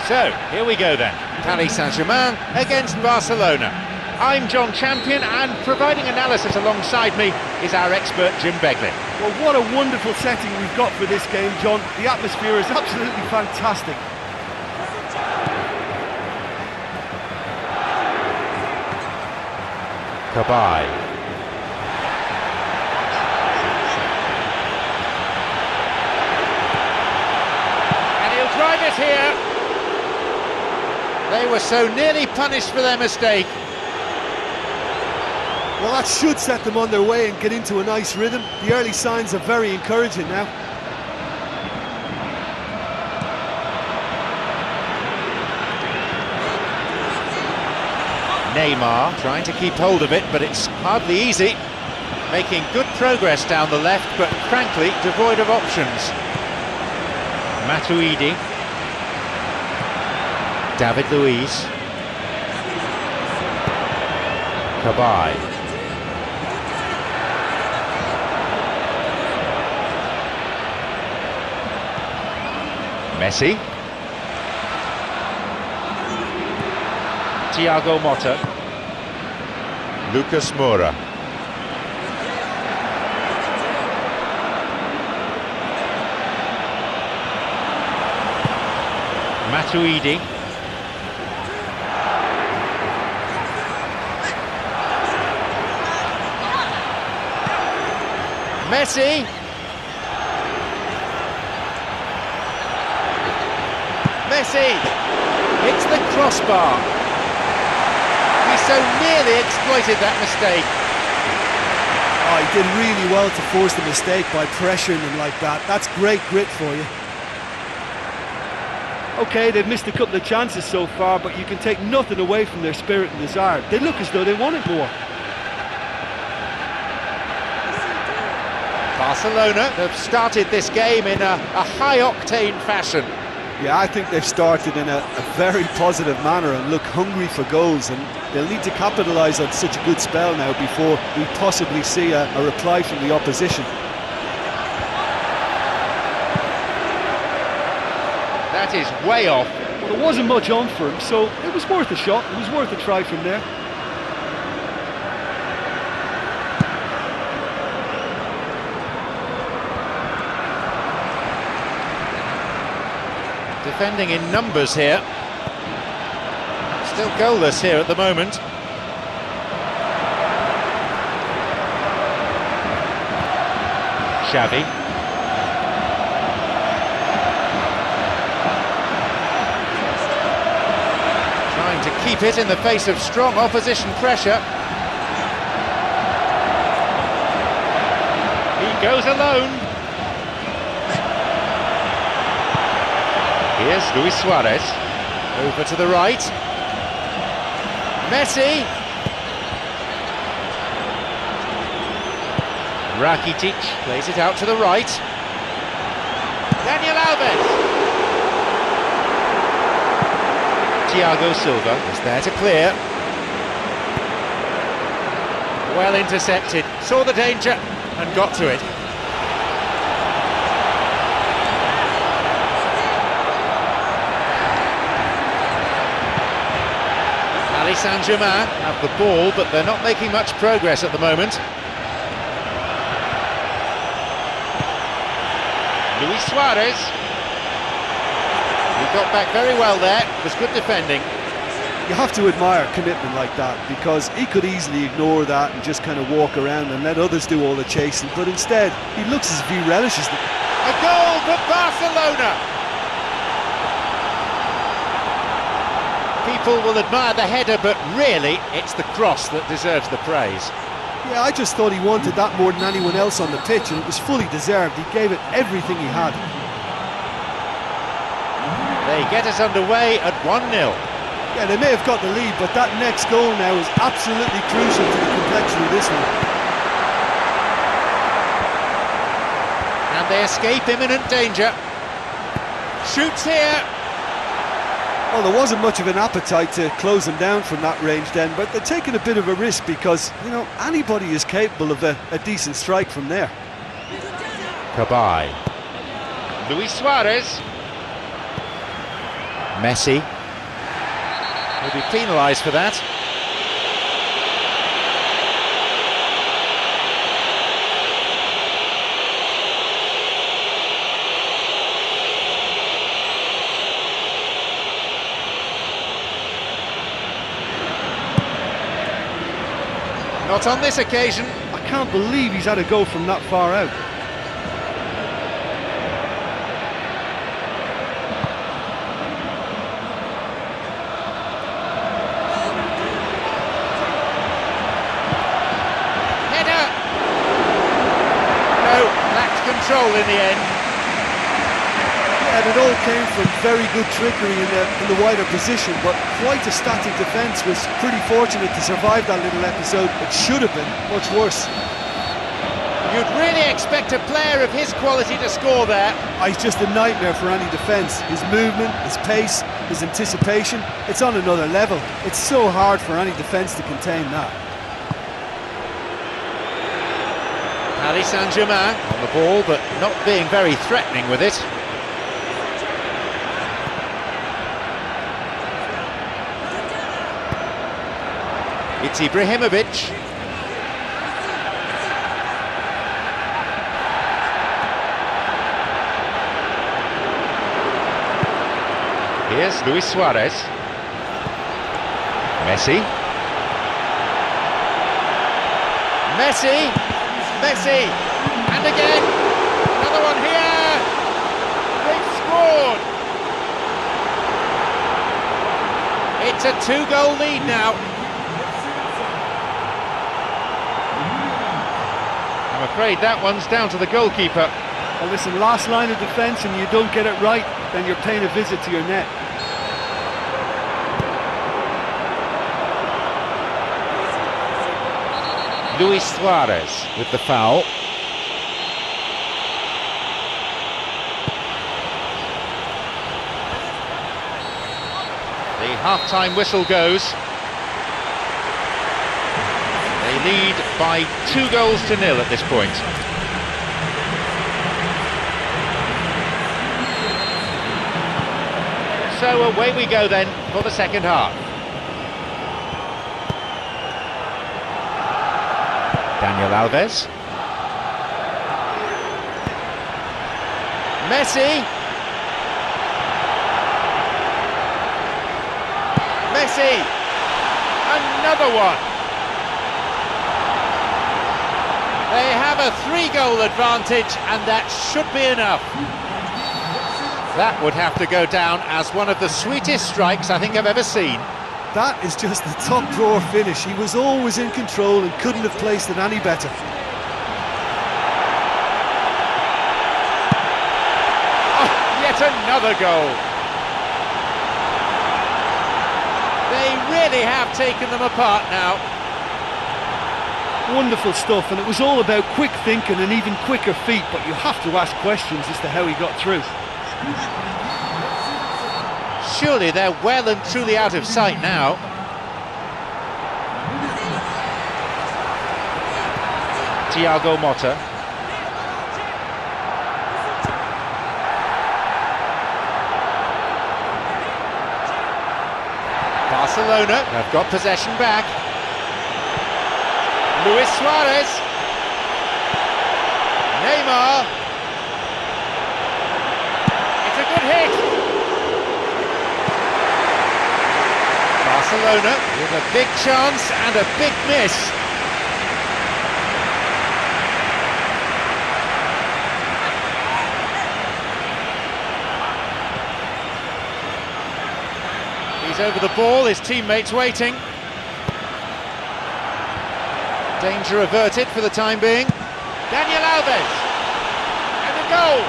So, here we go then. Paris Saint-Germain against Barcelona. I'm John Champion, and providing analysis alongside me is our expert Jim Begley. Well, what a wonderful setting we've got for this game, John. The atmosphere is absolutely fantastic. Kabay. And he'll drive it here. They were so nearly punished for their mistake. Well, that should set them on their way and get into a nice rhythm. The early signs are very encouraging now. Neymar trying to keep hold of it, but it's hardly easy. Making good progress down the left, but frankly devoid of options. Matuidi. David Luiz. Kabay. Messi. Thiago Motta. Lucas Moura. Matuidi. Messi. Messi hits the crossbar. He so nearly exploited that mistake. Oh, he did really well to force the mistake by pressuring them like that. That's great grit for you. OK, they've missed a couple of chances so far, but you can take nothing away from their spirit and desire. They look as though they want it more. Barcelona have started this game in a high-octane fashion. Yeah, I think they've started in a very positive manner and look hungry for goals, and they'll need to capitalise on such a good spell now before we possibly see a reply from the opposition. That is way off. Well, there wasn't much on for him, so it was worth a shot. It was worth a try from there. Defending in numbers here. Still goalless here at the moment. Xavi. Trying to keep it in the face of strong opposition pressure. He goes alone. Here's Luis Suarez, over to the right. Messi. Rakitic plays it out to the right. Daniel Alves. Thiago Silva is there to clear. Well intercepted, saw the danger and got to it. Paris Saint-Germain have the ball, but they're not making much progress at the moment. Luis Suarez. He got back very well there. It was good defending. You have to admire commitment like that, because he could easily ignore that and just kind of walk around and let others do all the chasing, but instead he looks as if he relishes it. A goal for Barcelona! People will admire the header, but really it's the cross that deserves the praise. Yeah, I just thought he wanted that more than anyone else on the pitch, and it was fully deserved. He gave it everything he had. They get us underway at 1-0. Yeah, they may have got the lead, but that next goal now is absolutely crucial to the complexion of this one. And they escape imminent danger. Shoots here. Well, there wasn't much of an appetite to close them down from that range then, but they're taking a bit of a risk because, you know, anybody is capable of a decent strike from there. Kabay. Luis Suarez. Messi will be penalised for that. Not on this occasion. I can't believe he's had a go from that far out. Header! No, lacked control in the end. And it all came from very good trickery in the wider position, but quite a static defence. Was pretty fortunate to survive that little episode. It should have been much worse. You'd really expect a player of his quality to score there. He's just a nightmare for any defence. His movement, his pace, his anticipation, it's on another level. It's so hard for any defence to contain that. Paris Saint-Germain on the ball, but not being very threatening with it. It's Ibrahimovic. Here's Luis Suarez. Messi. Messi. Messi. And again. Another one here. They've scored. It's a 2-goal lead now. I'm afraid that one's down to the goalkeeper. Well, listen, last line of defence and you don't get it right, then you're paying a visit to your net. Luis Suarez with the foul. The half-time whistle goes. They lead by 2-0 at this point. So away we go then for the second half. Daniel Alves. Messi. Messi. Another one. They have a 3-goal advantage, and that should be enough. That would have to go down as one of the sweetest strikes I think I've ever seen. That is just the top drawer finish. He was always in control and couldn't have placed it any better. Oh, yet another goal. They really have taken them apart now. Wonderful stuff, and it was all about quick thinking and even quicker feet, but you have to ask questions as to how he got through. Surely they're well and truly out of sight now. Thiago Motta. Barcelona have got possession back. Luis Suarez. Neymar. It's a good hit. Barcelona with a big chance and a big miss. He's over the ball, his teammates waiting. Danger averted for the time being. Daniel Alves. And a goal.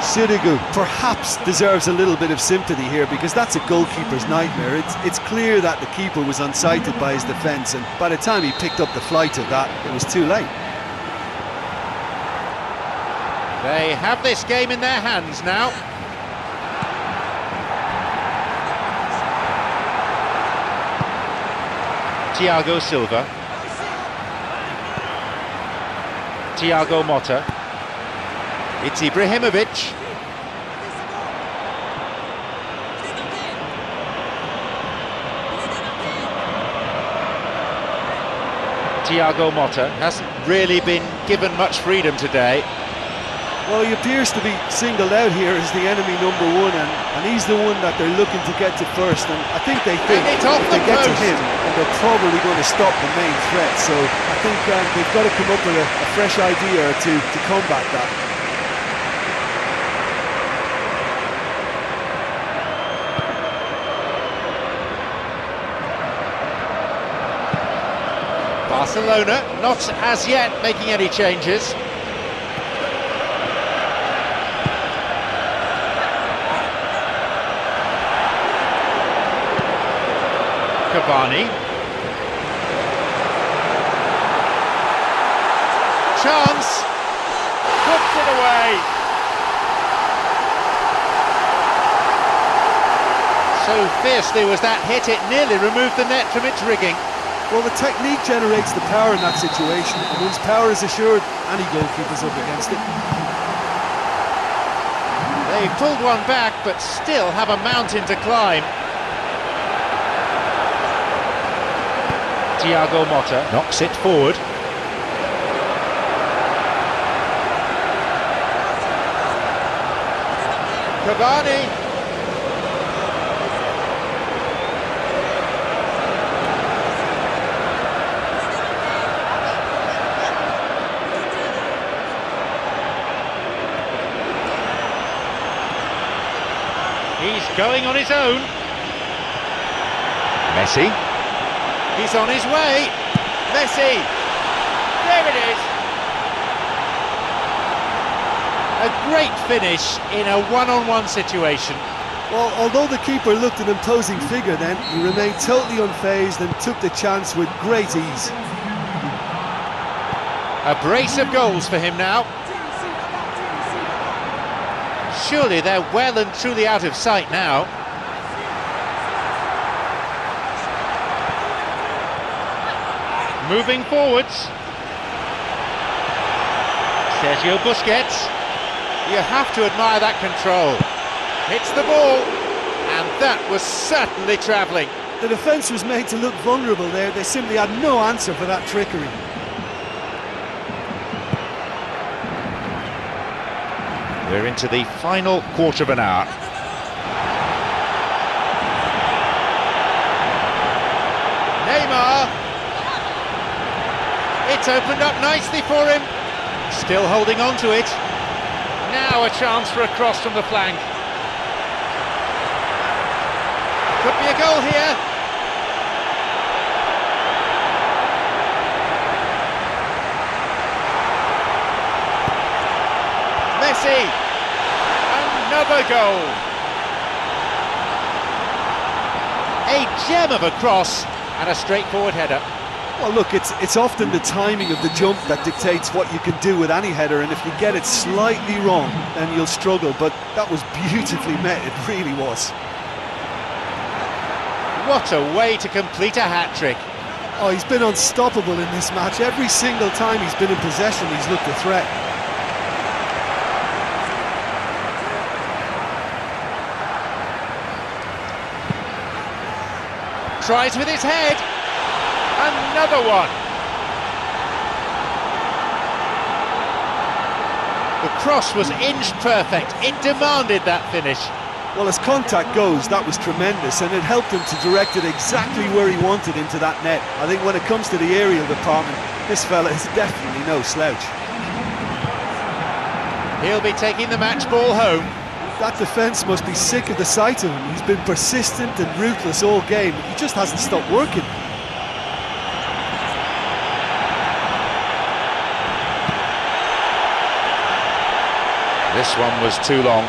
Sirigu perhaps deserves a little bit of sympathy here, because that's a goalkeeper's nightmare. It's clear that the keeper was unsighted by his defence, and by the time he picked up the flight of that, it was too late. They have this game in their hands now. Thiago Silva. Thiago Motta. It's Ibrahimovic. Thiago Motta hasn't really been given much freedom today. Well, he appears to be singled out here as the enemy #1, and he's the one that they're looking to get to first. And I think they think it's off if the they get to post. him, and they're probably going to stop the main threat. So I think they've got to come up with a fresh idea or two to combat that. Barcelona not as yet making any changes. Cavani. Chance. Puts it away. So fiercely was that hit, it nearly removed the net from its rigging. Well, the technique generates the power in that situation, and once power is assured, any goalkeeper's up against it. They pulled one back, but still have a mountain to climb. Thiago Motta knocks it forward. Cavani. He's going on his own. Messi. He's on his way. Messi. There it is. A great finish in a one-on-one situation. Well, although the keeper looked an imposing figure then, he remained totally unfazed and took the chance with great ease. A brace of goals for him now. Surely they're well and truly out of sight now. Moving forwards. Sergio Busquets. You have to admire that control. Hits the ball, and that was certainly travelling. The defence was made to look vulnerable there. They simply had no answer for that trickery. We're into the final quarter of an hour. Neymar. It's opened up nicely for him. Still holding on to it. Now a chance for a cross from the flank. Could be a goal here. Messi. Another goal. A gem of a cross and a straightforward header. Well, look, it's often the timing of the jump that dictates what you can do with any header, and if you get it slightly wrong, then you'll struggle. But that was beautifully met, it really was. What a way to complete a hat-trick. Oh, he's been unstoppable in this match. Every single time he's been in possession, he's looked a threat. Tries with his head. Another one. The cross was inch perfect. It demanded that finish. Well, as contact goes, that was tremendous, and it helped him to direct it exactly where he wanted into that net. I think when it comes to the aerial department, this fella is definitely no slouch. He'll be taking the match ball home. That defence must be sick of the sight of him. He's been persistent and ruthless all game. He just hasn't stopped working. This one was too long.